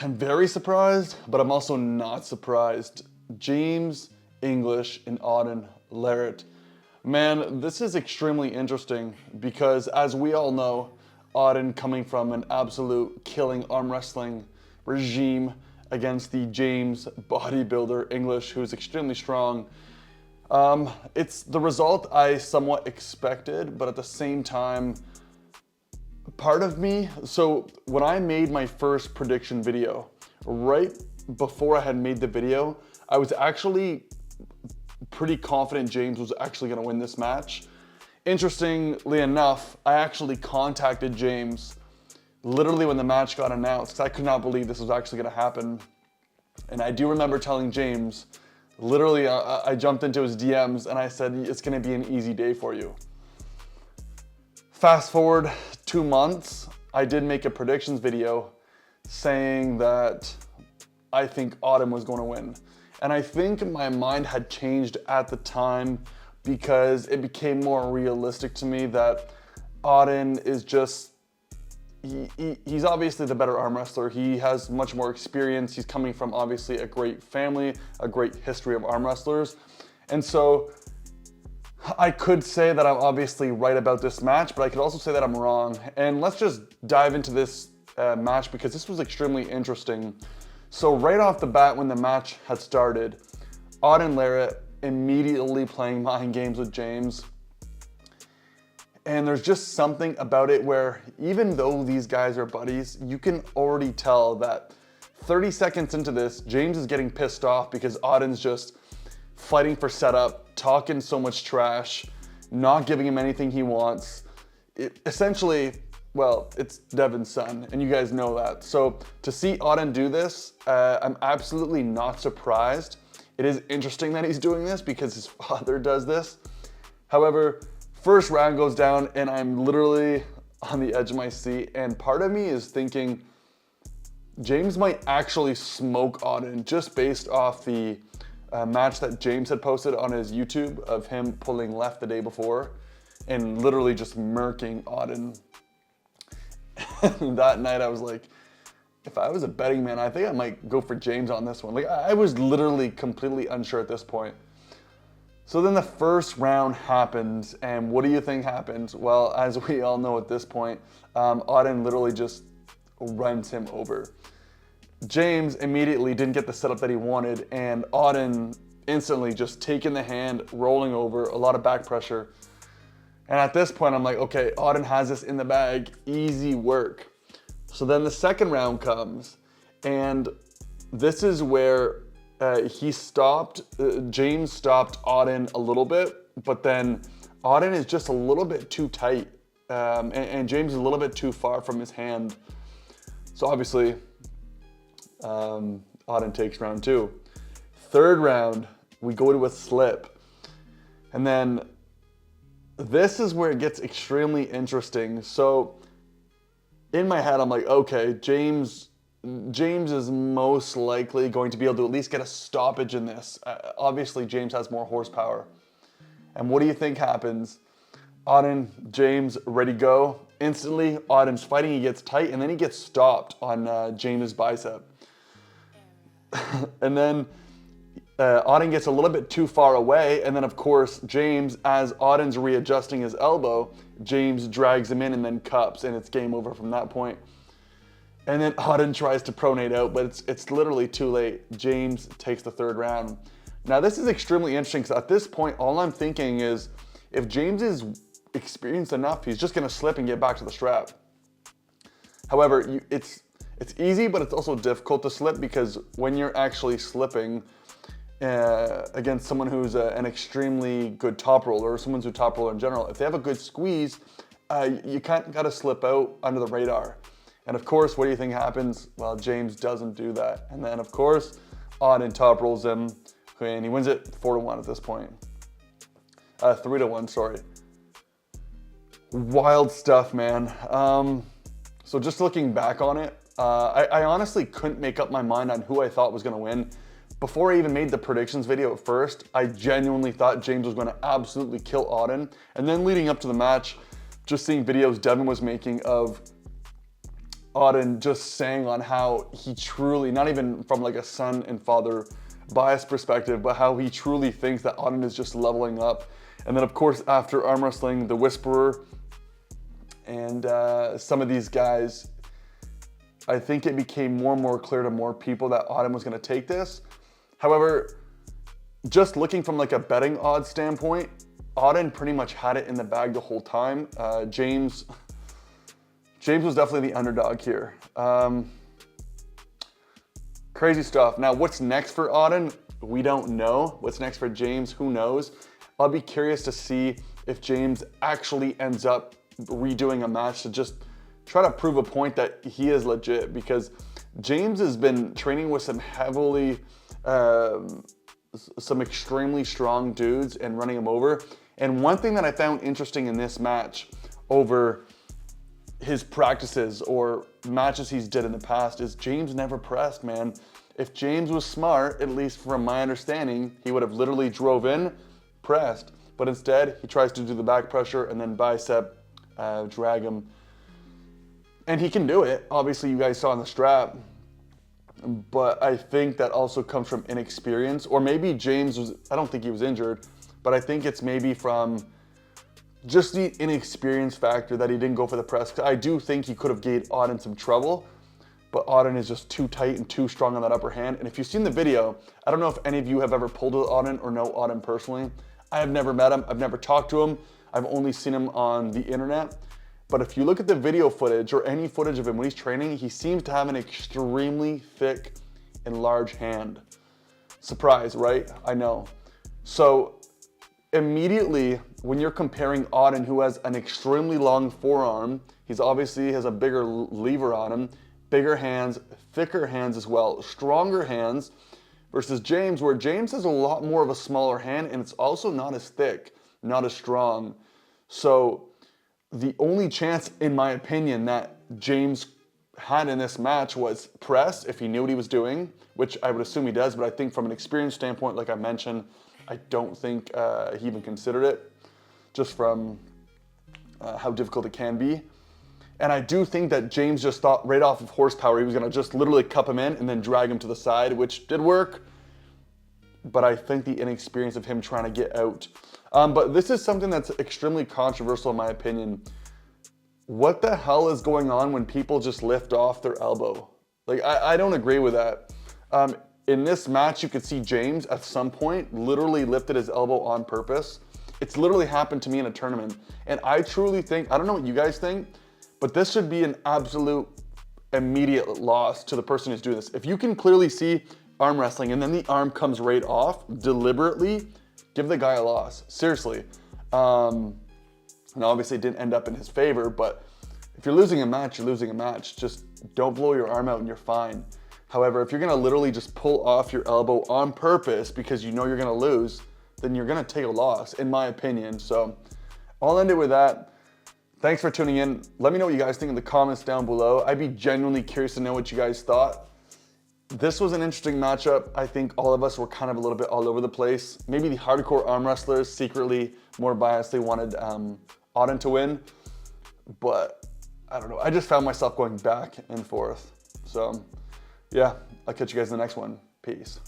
I'm very surprised, but I'm also not surprised. James English and Auden Larratt. Man, this is extremely interesting because, as we all know, Auden coming from an absolute killing arm wrestling regime against the James bodybuilder English, who's extremely strong. It's the result I somewhat expected, but at the same time, part of me, so when I made my first prediction video, right before I had made the video, I was actually pretty confident James was actually going to win this match. Interestingly enough, I actually contacted James literally when the match got announced, because I could not believe this was actually going to happen. And I do remember telling James, literally, I jumped into his DMs and I said, it's going to be an easy day for you. Fast forward 2 months, I did make a predictions video saying that I think Auden was going to win. And I think my mind had changed at the time because it became more realistic to me that Auden is just, he's obviously the better arm wrestler. He has much more experience. He's coming from obviously a great family, a great history of arm wrestlers. And so I could say that I'm obviously right about this match, but I could also say that I'm wrong. And let's just dive into this match because this was extremely interesting. So right off the bat, when the match had started, Auden Larratt immediately playing mind games with James. And there's just something about it where even though these guys are buddies, you can already tell that 30 seconds into this, James is getting pissed off because Auden's just fighting for setup, talking so much trash, not giving him anything he wants. Essentially, well, it's Devin's son, and you guys know that. So to see Auden do this, I'm absolutely not surprised. It is interesting that he's doing this because his father does this. However, first round goes down and I'm literally on the edge of my seat, and part of me is thinking James might actually smoke Auden just based off the match that James had posted on his YouTube of him pulling left the day before and literally just murking Auden. That night I was like, if I was a betting man, I think I might go for James on this one. Like, I was literally completely unsure at this point. So then the first round happens, and what do you think happens? Well, as we all know at this point, Auden literally just runs him over. James immediately didn't get the setup that he wanted, and Auden instantly just taking the hand, rolling over, a lot of back pressure. And at this point, I'm like, okay, Auden has this in the bag, easy work. So then the second round comes, and this is where James stopped Auden a little bit, but then Auden is just a little bit too tight, and James is a little bit too far from his hand. So obviously, Auden takes round 2. Third round, we go to a slip. And then this is where it gets extremely interesting. So in my head, I'm like, okay, James is most likely going to be able to at least get a stoppage in this. Obviously, James has more horsepower. And what do you think happens? Auden, James, ready to go. Instantly, Auden's fighting, he gets tight, and then he gets stopped on James' bicep. And then Auden gets a little bit too far away, and then of course James, as Auden's readjusting his elbow, James drags him in and then cups, and it's game over from that point. And then Auden tries to pronate out, but it's literally too late. James takes the third round. Now this is extremely interesting because at this point, all I'm thinking is if James is experienced enough, he's just gonna slip and get back to the strap. However, it's easy, but it's also difficult to slip because when you're actually slipping against someone who's an extremely good top roller, or someone's a top roller in general, if they have a good squeeze, you kind of got to slip out under the radar. And of course, what do you think happens? Well, James doesn't do that. And then of course, Auden top rolls him, and he wins it 4-1 at this point. 3-1, sorry. Wild stuff, man. So just looking back on it, I honestly couldn't make up my mind on who I thought was going to win. Before I even made the predictions video at first, I genuinely thought James was going to absolutely kill Auden. And then leading up to the match, just seeing videos Devin was making of Auden just saying on how he truly, not even from like a son and father bias perspective, but how he truly thinks that Auden is just leveling up. And then of course, after arm wrestling, the Whisperer and some of these guys, I think it became more and more clear to more people that Auden was gonna take this. However, just looking from like a betting odds standpoint, Auden pretty much had it in the bag the whole time. James was definitely the underdog here. Crazy stuff. Now, what's next for Auden? We don't know. What's next for James? Who knows? I'll be curious to see if James actually ends up redoing a match to just try to prove a point that he is legit, because James has been training with some some extremely strong dudes and running them over. And one thing that I found interesting in this match over his practices or matches he's did in the past is James never pressed, man. If James was smart, at least from my understanding, he would have literally drove in, pressed, but instead he tries to do the back pressure and then bicep drag him. And he can do it. Obviously, you guys saw on the strap, but I think that also comes from inexperience, or maybe James was, I don't think he was injured, but I think it's maybe from just the inexperience factor that he didn't go for the press. I do think he could have gave Auden some trouble, but Auden is just too tight and too strong on that upper hand. And if you've seen the video, I don't know if any of you have ever pulled with Auden or know Auden personally. I have never met him, I've never talked to him, I've only seen him on the internet. But if you look at the video footage or any footage of him when he's training, he seems to have an extremely thick and large hand. Surprise, right? I know. So immediately, when you're comparing Auden, who has an extremely long forearm, he's obviously has a bigger lever on him, bigger hands, thicker hands as well, stronger hands, versus James, where James has a lot more of a smaller hand and it's also not as thick, not as strong. So the only chance, in my opinion, that James had in this match was press, if he knew what he was doing, which I would assume he does, but I think from an experience standpoint, like I mentioned, I don't think he even considered it, just from how difficult it can be. And I do think that James just thought right off of horsepower, he was gonna just literally cup him in and then drag him to the side, which did work. But I think the inexperience of him trying to get out. But this is something that's extremely controversial in my opinion. What the hell is going on when people just lift off their elbow? Like, I don't agree with that. In this match, you could see James at some point literally lifted his elbow on purpose. It's literally happened to me in a tournament. And I truly think, I don't know what you guys think, but this should be an absolute immediate loss to the person who's doing this. If you can clearly see arm wrestling and then the arm comes right off deliberately, give the guy a loss, seriously. And obviously it didn't end up in his favor, but if you're losing a match, you're losing a match. Just don't blow your arm out and you're fine. However, if you're gonna literally just pull off your elbow on purpose because you know you're gonna lose, then you're gonna take a loss, in my opinion. So I'll end it with that. Thanks for tuning in. Let me know what you guys think in the comments down below. I'd be genuinely curious to know what you guys thought. This was an interesting matchup. I think all of us were kind of a little bit all over the place. Maybe the hardcore arm wrestlers secretly, more biasly, wanted Auden to win. But I don't know. I just found myself going back and forth. So yeah, I'll catch you guys in the next one. Peace.